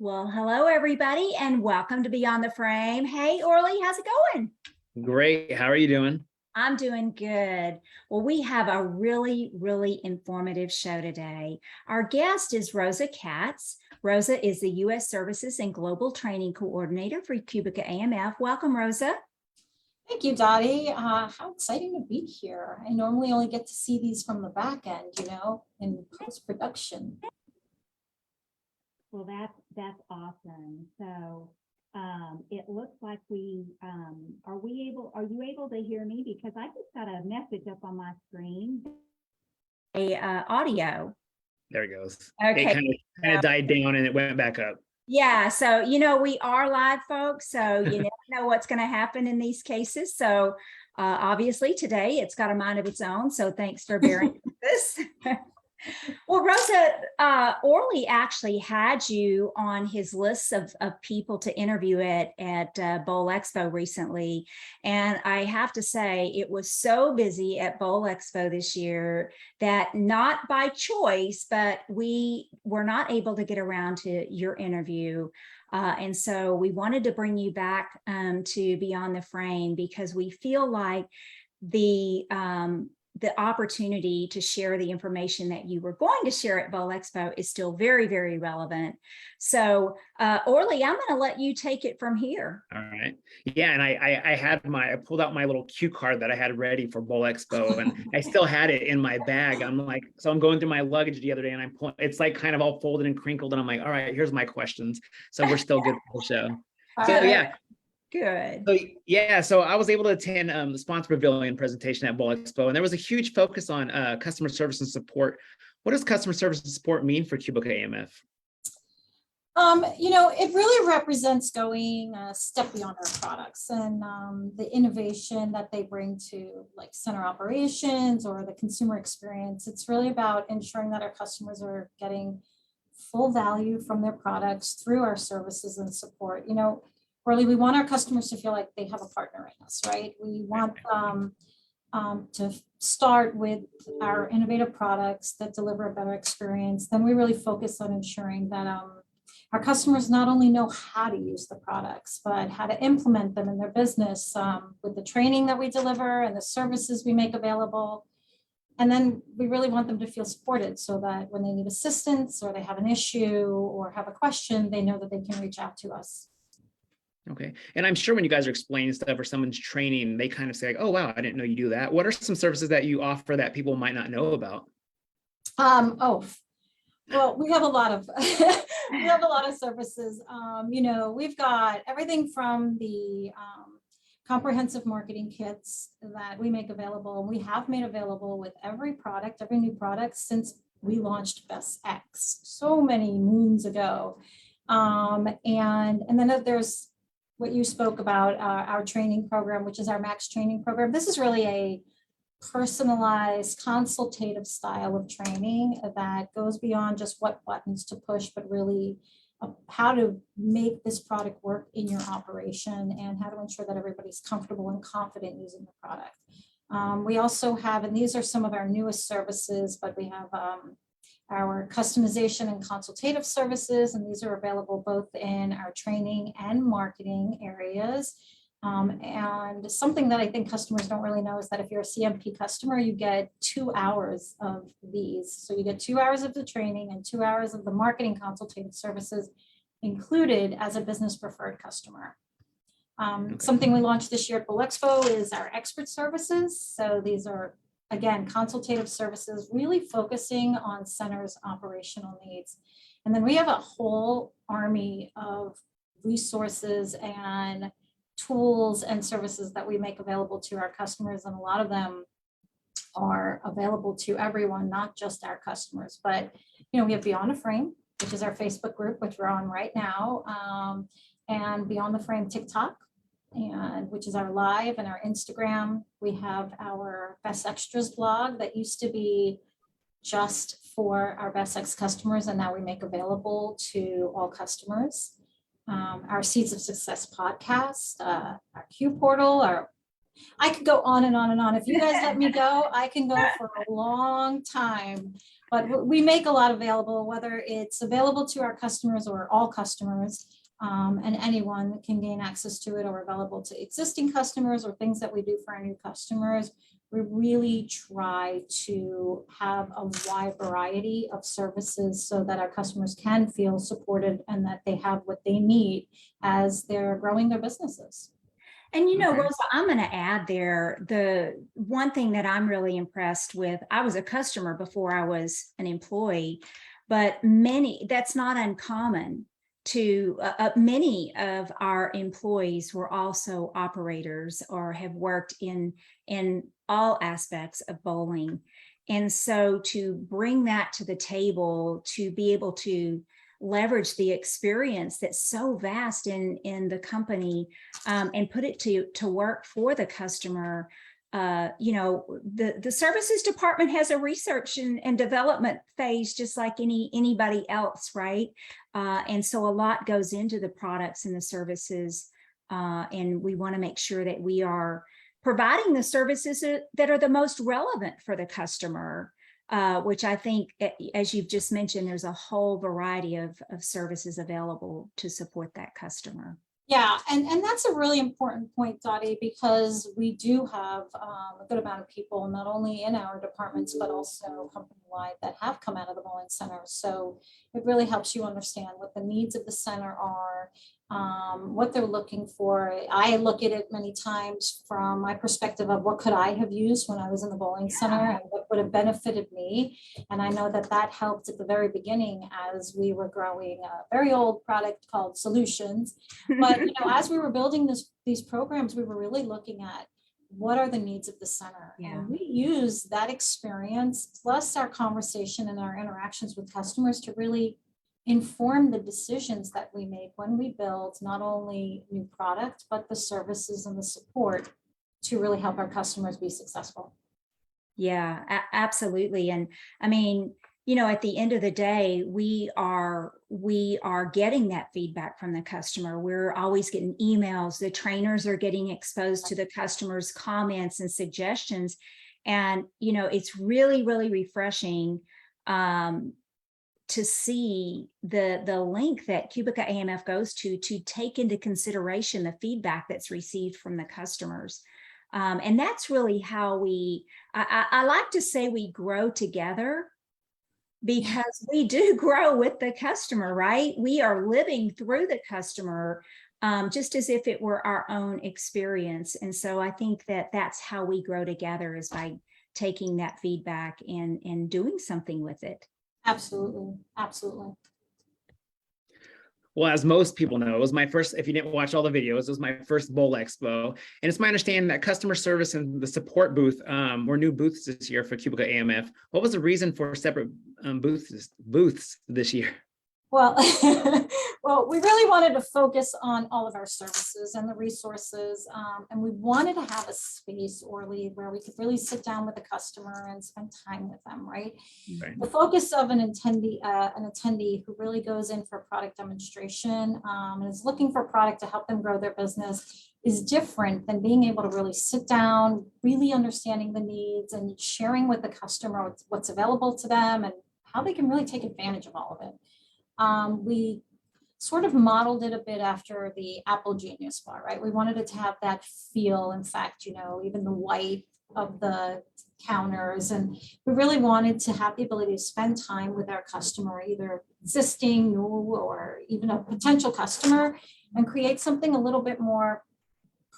Well, hello, everybody, and welcome to Beyond the Frame. Hey, Orly, how's it going? Great. How are you doing? I'm doing good. Well, we have a really informative show today. Our guest is Rosa Katz. Rosa is the U.S. Services and Global Training Coordinator for QubicaAMF. Welcome, Rosa. Thank you, Dottie. How exciting to be here. I normally only get to see these from the back end, in post-production. Well, that's awesome. So it looks like are you able to hear me? Because I just got a message up on my screen, audio. There it goes. Okay. It kind of died down and it went back up. Yeah. So, we are live, folks. So you never know what's going to happen in these cases. So obviously today it's got a mind of its own. So thanks for bearing with this. Well, Rosa, Orly actually had you on his list of people to interview at Bowl Expo recently. And I have to say, it was so busy at Bowl Expo this year that not by choice, but we were not able to get around to your interview. And so we wanted to bring you back to Beyond the Frame because we feel like the opportunity to share the information that you were going to share at Bowl Expo is still very relevant. So Orly, I'm going to let you take it from here. All right. Yeah. And I pulled out my little cue card that I had ready for Bowl Expo and I still had it in my bag. I'm going through my luggage the other day and it's like kind of all folded and crinkled. And I'm like, all right, here's my questions. So we're still good for the show. So yeah. Good. So I was able to attend the Sponsor Pavilion presentation at Bowl Expo, and there was a huge focus on customer service and support. What does customer service and support mean for QubicaAMF? It really represents going a step beyond our products and the innovation that they bring to like center operations or the consumer experience. It's really about ensuring that our customers are getting full value from their products through our services and support. Orly, we want our customers to feel like they have a partner in us, right? We want to start with our innovative products that deliver a better experience. Then we really focus on ensuring that our customers not only know how to use the products, but how to implement them in their business with the training that we deliver and the services we make available. And then we really want them to feel supported so that when they need assistance or they have an issue or have a question, they know that they can reach out to us. Okay. And I'm sure when you guys are explaining stuff or someone's training, they kind of say, oh, wow, I didn't know you do that. What are some services that you offer that people might not know about? Well, we have a lot of services. We've got everything from the comprehensive marketing kits that we make available, and we have made available with every new product since we launched Best X so many moons ago. And then there's what you spoke about, our training program, which is our Max training program. This is really a personalized consultative style of training that goes beyond just what buttons to push, but really how to make this product work in your operation and how to ensure that everybody's comfortable and confident using the product. We also have, and these are some of our newest services, but we have our customization and consultative services, and these are available both in our training and marketing areas. And something that I think customers don't really know is that if you're a CMP customer, you get 2 hours of these. So you get 2 hours of the training and 2 hours of the marketing consultative services included as a business preferred customer. Something we launched this year at Bowl Expo is our expert services. So these are, again, consultative services, really focusing on centers' operational needs. And then we have a whole army of resources and tools and services that we make available to our customers. And a lot of them are available to everyone, not just our customers. But, we have Beyond the Frame, which is our Facebook group, which we're on right now, and Beyond the Frame TikTok, which is our live, and our Instagram. We have our Best Extras blog that used to be just for our Best X customers, and now we make available to all customers. Our Seeds of Success podcast, our Q portal, our I could go on and on and on. If you guys let me go, I can go for a long time. But we make a lot available, whether it's available to our customers or all customers, and anyone can gain access to it, or available to existing customers, or things that we do for our new customers. We really try to have a wide variety of services so that our customers can feel supported and that they have what they need as they're growing their businesses. And you know, Okay. Rosa, I'm going to add there, the one thing that I'm really impressed with, I was a customer before I was an employee, but that's not uncommon to many of our employees were also operators or have worked in all aspects of bowling. And so to bring that to the table, to be able to leverage the experience that's so vast in the company, and put it to work for the customer. You know, the services department has a research and development phase just like anybody else, right? And so a lot goes into the products and the services, and we want to make sure that we are providing the services that are the most relevant for the customer. Which I think, as you've just mentioned, there's a whole variety of services available to support that customer. Yeah, and that's a really important point, Dottie, because we do have a good amount of people, not only in our departments, but also company-wide, that have come out of the bowling center. So it really helps you understand what the needs of the center are, what they're looking for. I look at it many times from my perspective of what could I have used when I was in the bowling center and what would have benefited me. And I know that that helped at the very beginning as we were growing a very old product called Solutions. But you know, as we were building these programs, we were really looking at what are the needs of the center. Yeah. And we use that experience plus our conversation and our interactions with customers to really inform the decisions that we make when we build not only new product, but the services and the support to really help our customers be successful. Yeah, absolutely. And I mean, you know, at the end of the day, we are getting that feedback from the customer. We're always getting emails. The trainers are getting exposed to the customer's comments and suggestions. And, you know, it's really, really refreshing to see the link that QubicaAMF goes to take into consideration the feedback that's received from the customers. And that's really how I like to say we grow together, because we do grow with the customer, right? We are living through the customer, just as if it were our own experience. And so I think that that's how we grow together, is by taking that feedback and doing something with it. Absolutely. Absolutely. Well, as most people know, it was my first, if you didn't watch all the videos, it was my first Bowl Expo. And it's my understanding that customer service and the support booth were new booths this year for QubicaAMF. What was the reason for separate booths this year? Well, well, we really wanted to focus on all of our services and the resources, and we wanted to have a space, Orly, where we could really sit down with the customer and spend time with them, right? Right. The focus of an attendee who really goes in for a product demonstration and is looking for a product to help them grow their business is different than being able to really sit down, really understanding the needs and sharing with the customer what's available to them and how they can really take advantage of all of it. We sort of modeled it a bit after the Apple Genius Bar, right? We wanted it to have that feel. In fact, you know, even the white of the counters, and we really wanted to have the ability to spend time with our customer, either existing, new, or even a potential customer, and create something a little bit more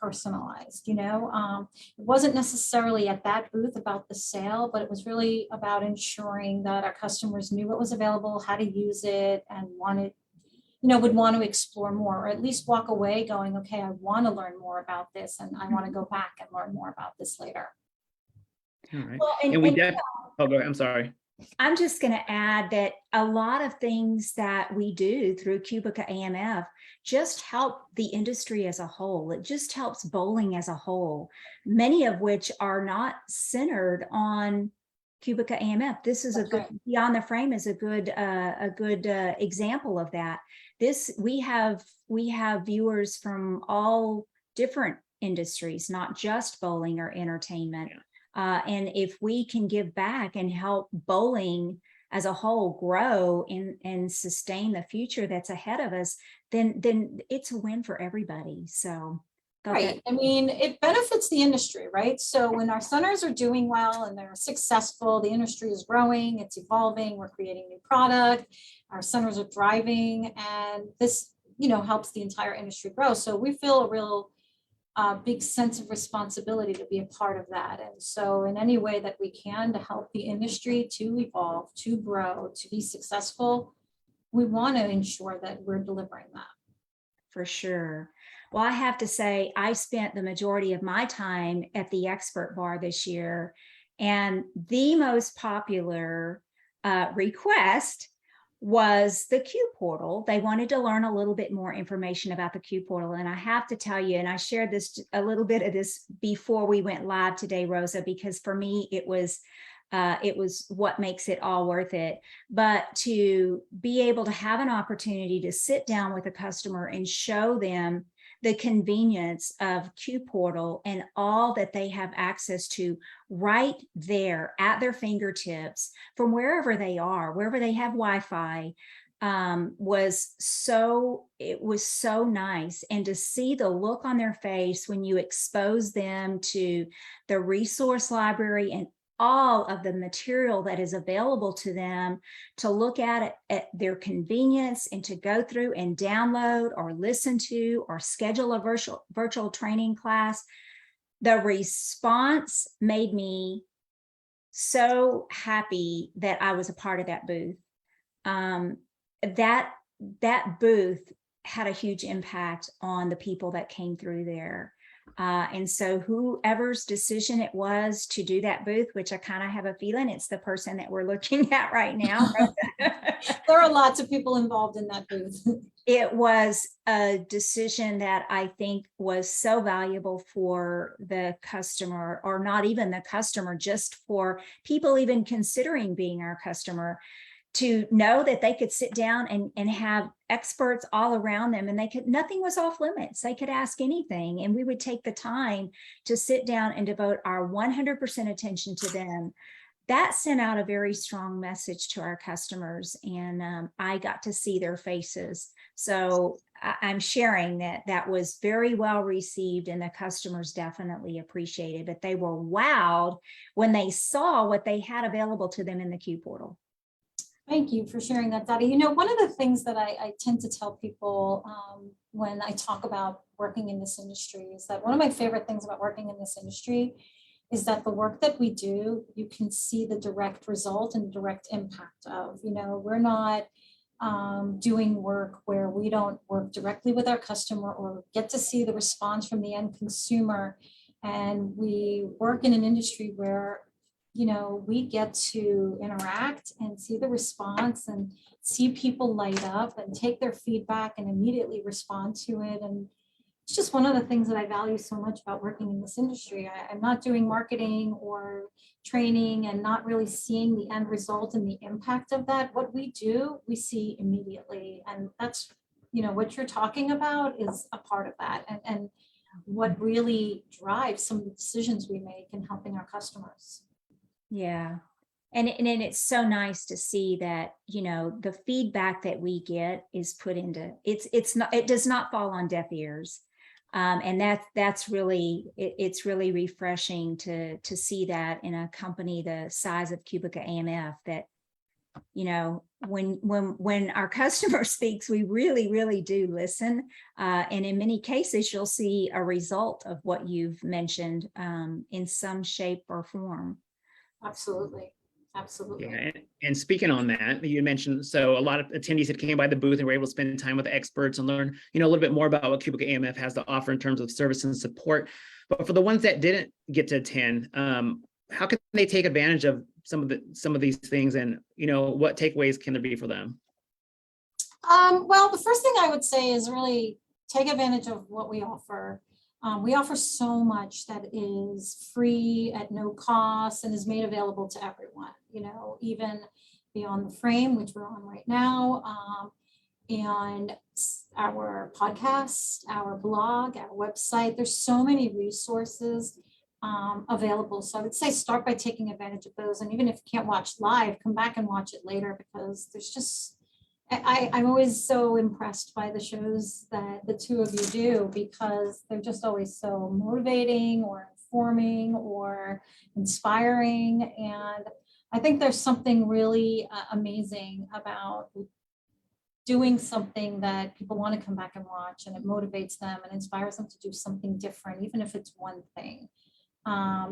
personalized. You know, it wasn't necessarily at that booth about the sale, but it was really about ensuring that our customers knew what was available, how to use it, and wanted, you know, would want to explore more, or at least walk away going, okay, I want to learn more about this, and I want to go back and learn more about this later. All right. Well, And we definitely, oh, go ahead. I'm sorry. I'm just going to add that a lot of things that we do through QubicaAMF just help the industry as a whole. It just helps bowling as a whole, many of which are not centered on QubicaAMF. This is a good, Beyond the Frame is a good example of that. We have viewers from all different industries, not just bowling or entertainment. And if we can give back and help bowling as a whole grow and sustain the future that's ahead of us, then it's a win for everybody. So right. I mean, it benefits the industry, right? So when our centers are doing well and they're successful, the industry is growing, it's evolving, we're creating new product, our centers are thriving, and this, helps the entire industry grow. So we feel a real big sense of responsibility to be a part of that. And so in any way that we can to help the industry to evolve, to grow, to be successful, we want to ensure that we're delivering that. For sure. Well, I have to say, I spent the majority of my time at the Expert Bar this year, and the most popular request was the Q portal. They wanted to learn a little bit more information about the Q portal. And I have to tell you, and I shared this a little bit of this before we went live today, Rosa, because for me, it was what makes it all worth it. But to be able to have an opportunity to sit down with a customer and show them the convenience of Q portal and all that they have access to right there at their fingertips from wherever they are, wherever they have Wi-Fi, was so nice. And to see the look on their face when you expose them to the resource library and all of the material that is available to them to look at it at their convenience and to go through and download or listen to or schedule a virtual training class. The response made me so happy that I was a part of that booth. That booth had a huge impact on the people that came through there. And so whoever's decision it was to do that booth, which I kind of have a feeling it's the person that we're looking at right now. There are lots of people involved in that booth. It was a decision that I think was so valuable for the customer, or not even the customer, just for people even considering being our customer, to know that they could sit down and have experts all around them, and nothing was off limits. They could ask anything, and we would take the time to sit down and devote our 100% attention to them. That sent out a very strong message to our customers, and I got to see their faces. So I'm sharing that was very well received, and the customers definitely appreciated, but they were wowed when they saw what they had available to them in the Q portal. Thank you for sharing that, Dottie. One of the things that I tend to tell people when I talk about working in this industry is that one of my favorite things about working in this industry is that the work that we do, you can see the direct result and direct impact of. We're not doing work where we don't work directly with our customer or get to see the response from the end consumer. And we work in an industry where we get to interact and see the response and see people light up and take their feedback and immediately respond to it. And it's just one of the things that I value so much about working in this industry. I'm not doing marketing or training and not really seeing the end result and the impact of that. What we do, we see immediately. And that's, what you're talking about is a part of that. And what really drives some of the decisions we make in helping our customers. Yeah. And it's so nice to see that, the feedback that we get is put into, it does not fall on deaf ears. And it's really refreshing to see that in a company the size of QubicaAMF, that, when our customer speaks, we really, really do listen. And in many cases, you'll see a result of what you've mentioned in some shape or form. Absolutely. Absolutely. Yeah, and speaking on that, you mentioned, so a lot of attendees that came by the booth and were able to spend time with the experts and learn, a little bit more about what QubicaAMF has to offer in terms of service and support. But for the ones that didn't get to attend, how can they take advantage of some of these things, and what takeaways can there be for them? Well, the first thing I would say is really take advantage of what we offer. We offer so much that is free at no cost and is made available to everyone, even beyond the frame, which we're on right now. and our podcast, our blog, our website. There's so many resources available. So I would say start by taking advantage of those. And even if you can't watch live, come back and watch it later, because there's just, I'm always so impressed by the shows that the two of you do, because they're just always so motivating or informing or inspiring. And I think there's something really amazing about doing something that people want to come back and watch, and it motivates them and inspires them to do something different, even if it's one thing.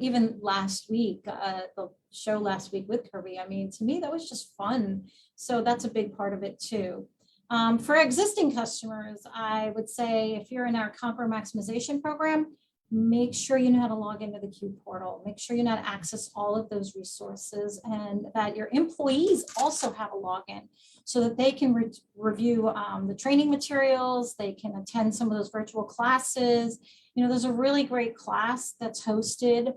Even last week, the show last week with Kirby, I mean, to me, that was just fun. So that's a big part of it too. For existing customers, I would say if you're in our Conquer Maximization program, make sure you know how to log into the Q portal. Make sure you know how to access all of those resources, and that your employees also have a login so that they can review the training materials. They can attend some of those virtual classes. You know, there's a really great class that's hosted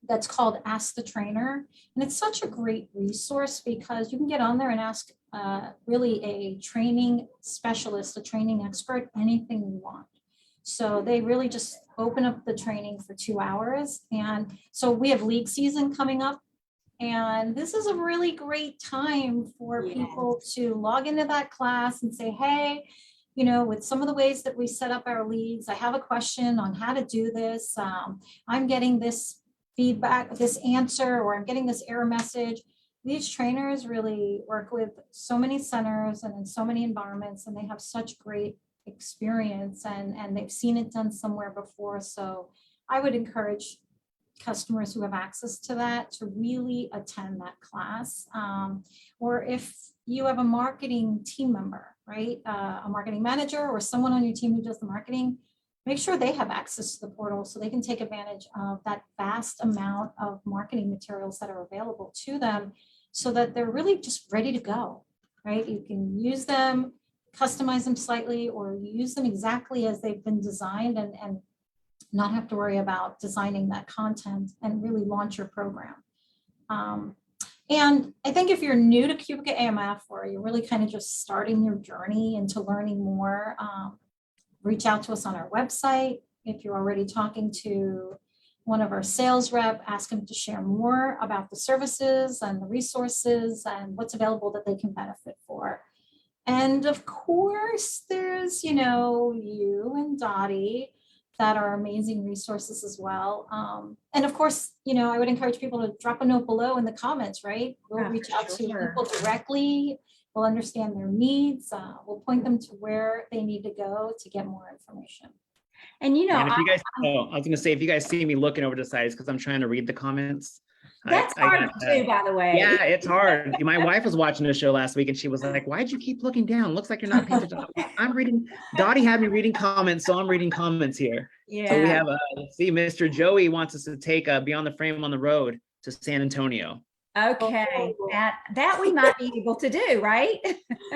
that's called Ask the Trainer. And it's such a great resource because you can get on there and ask really a training specialist, a training expert, anything you want. So they really just open up the training for 2 hours. And so we have league season coming up. And this is a really great time for people to log into that class and say, hey, you know, with some of the ways that we set up our leagues, I have a question on how to do this. I'm getting this feedback, this answer, or I'm getting this error message. These trainers really work with so many centers and in so many environments, and they have such great experience, and they've seen it done somewhere before. So I would encourage customers who have access to that to really attend that class. Or if you have a marketing team member, right? A marketing manager or someone on your team who does the marketing, make sure they have access to the portal so they can take advantage of that vast amount of marketing materials that are available to them, so that they're really just ready to go, right? You can use them, customize them slightly, or use them exactly as they've been designed, and not have to worry about designing that content and really launch your program. And I think if you're new to QubicaAMF, or you're really kind of just starting your journey into learning more, reach out to us on our website. If you're already talking to one of our sales rep, ask them to share more about the services and the resources and what's available that they can benefit for. And of course, there's, you know, you and Dottie that are amazing resources as well. And of course, you know, I would encourage people to drop a note below in the comments, right? We'll reach out to people directly. We'll understand their needs. We'll point them to where they need to go to get more information. And you know, and if you guys, I was going to say, if you guys see me looking over the side, it's because I'm trying to read the comments. That's hard to do, by the way. Yeah, it's hard. My wife was watching the show last week and she was like, why'd you keep looking down? Looks like you're not paying attention. I'm reading, Dottie had me reading comments, so I'm reading comments here. Yeah. So we have, let's see, Mr. Joey wants us to take Beyond the Frame on the road to San Antonio. Okay, that we might be able to do, right?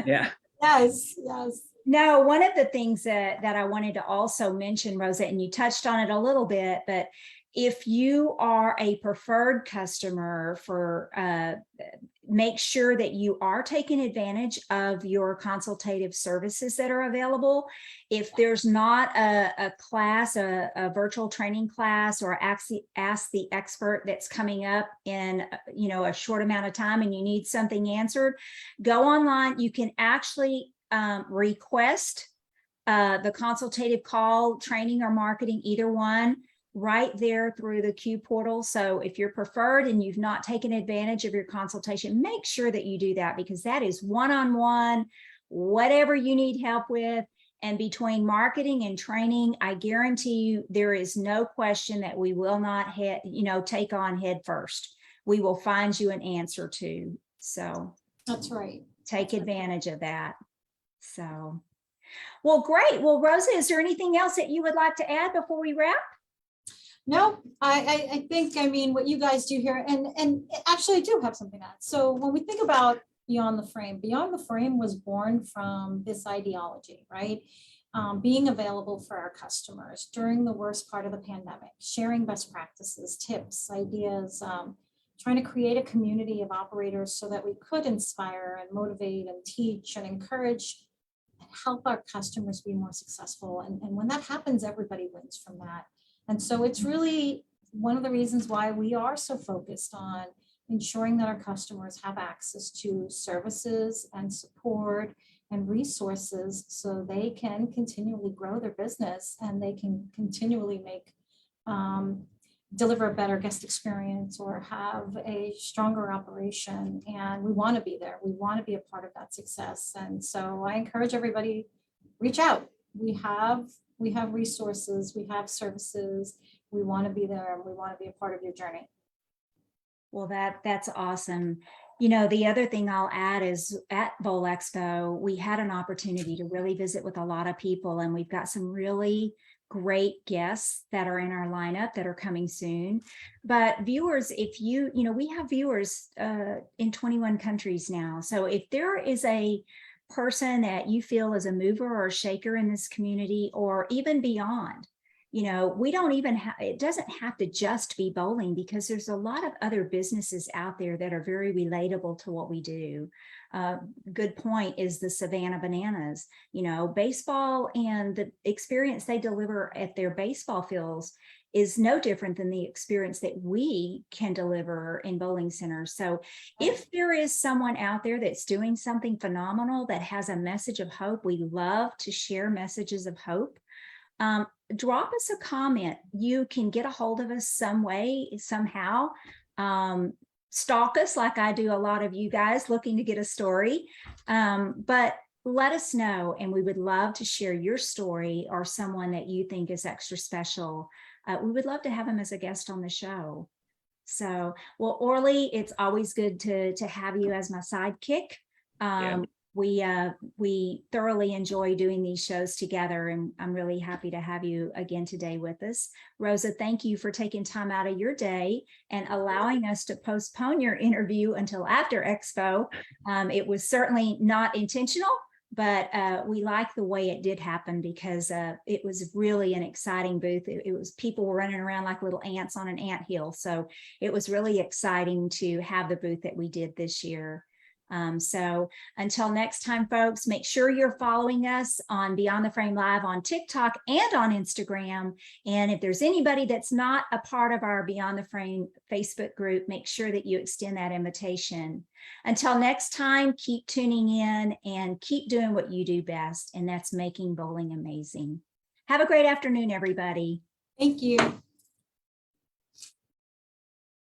Yeah. Yes, yes. No, one of the things that I wanted to also mention, Rosa, and you touched on it a little bit, but if you are a preferred customer for, make sure that you are taking advantage of your consultative services that are available. If there's not a class, a virtual training class, or Ask the Expert that's coming up in, you know, a short amount of time and you need something answered, go online. You can actually request the consultative call, training or marketing, either one, right there through the Q portal. So if you're preferred and you've not taken advantage of your consultation, make sure that you do that, because that is one-on-one, whatever you need help with. And between marketing and training, I guarantee you there is no question that we will not take on head first. We will find you an answer to. So That's right. Take advantage of that. So, well, great. Well, Rosa, is there anything else that you would like to add before we wrap? No, I think, I mean, what you guys do here, and actually I do have something to add. So when we think about Beyond the Frame was born from this ideology, right? Being available for our customers during the worst part of the pandemic, sharing best practices, tips, ideas, trying to create a community of operators so that we could inspire and motivate and teach and encourage and help our customers be more successful. And when that happens, everybody wins from that. And so it's really one of the reasons why we are so focused on ensuring that our customers have access to services and support and resources so they can continually grow their business and they can continually make deliver a better guest experience or have a stronger operation. And we want to be there. We want to be a part of that success. And so I encourage everybody, reach out. We have resources, we have services. We want to be there and we want to be a part of your journey. Well, that's awesome. You know, the other thing I'll add is at Bowl Expo, we had an opportunity to really visit with a lot of people, and we've got some really great guests that are in our lineup that are coming soon. But viewers, if you know, we have viewers in 21 countries now. So if there is a person that you feel is a mover or a shaker in this community or even beyond, you know, we don't even have, it doesn't have to just be bowling, because there's a lot of other businesses out there that are very relatable to what we do. Good point is the Savannah Bananas. You know, baseball and the experience they deliver at their baseball fields is no different than the experience that we can deliver in bowling centers. So if there is someone out there that's doing something phenomenal that has a message of hope, we love to share messages of hope. Drop us a comment. You can get a hold of us some way, somehow. Stalk us like I do a lot of you guys looking to get a story. But let us know, and we would love to share your story or someone that you think is extra special. We would love to have him as a guest on the show. So, well, Orly, it's always good to have you as my sidekick. We thoroughly enjoy doing these shows together, and I'm really happy to have you again today with us. Rosa, thank you for taking time out of your day and allowing us to postpone your interview until after Expo. It was certainly not intentional, but we like the way it did happen, because it was really an exciting booth. It was people were running around like little ants on an anthill. So it was really exciting to have the booth that we did this year. So until next time, folks, make sure you're following us on Beyond the Frame Live on TikTok and on Instagram. And if there's anybody that's not a part of our Beyond the Frame Facebook group, make sure that you extend that invitation. Until next time, keep tuning in and keep doing what you do best, and that's making bowling amazing. Have a great afternoon, everybody. Thank you.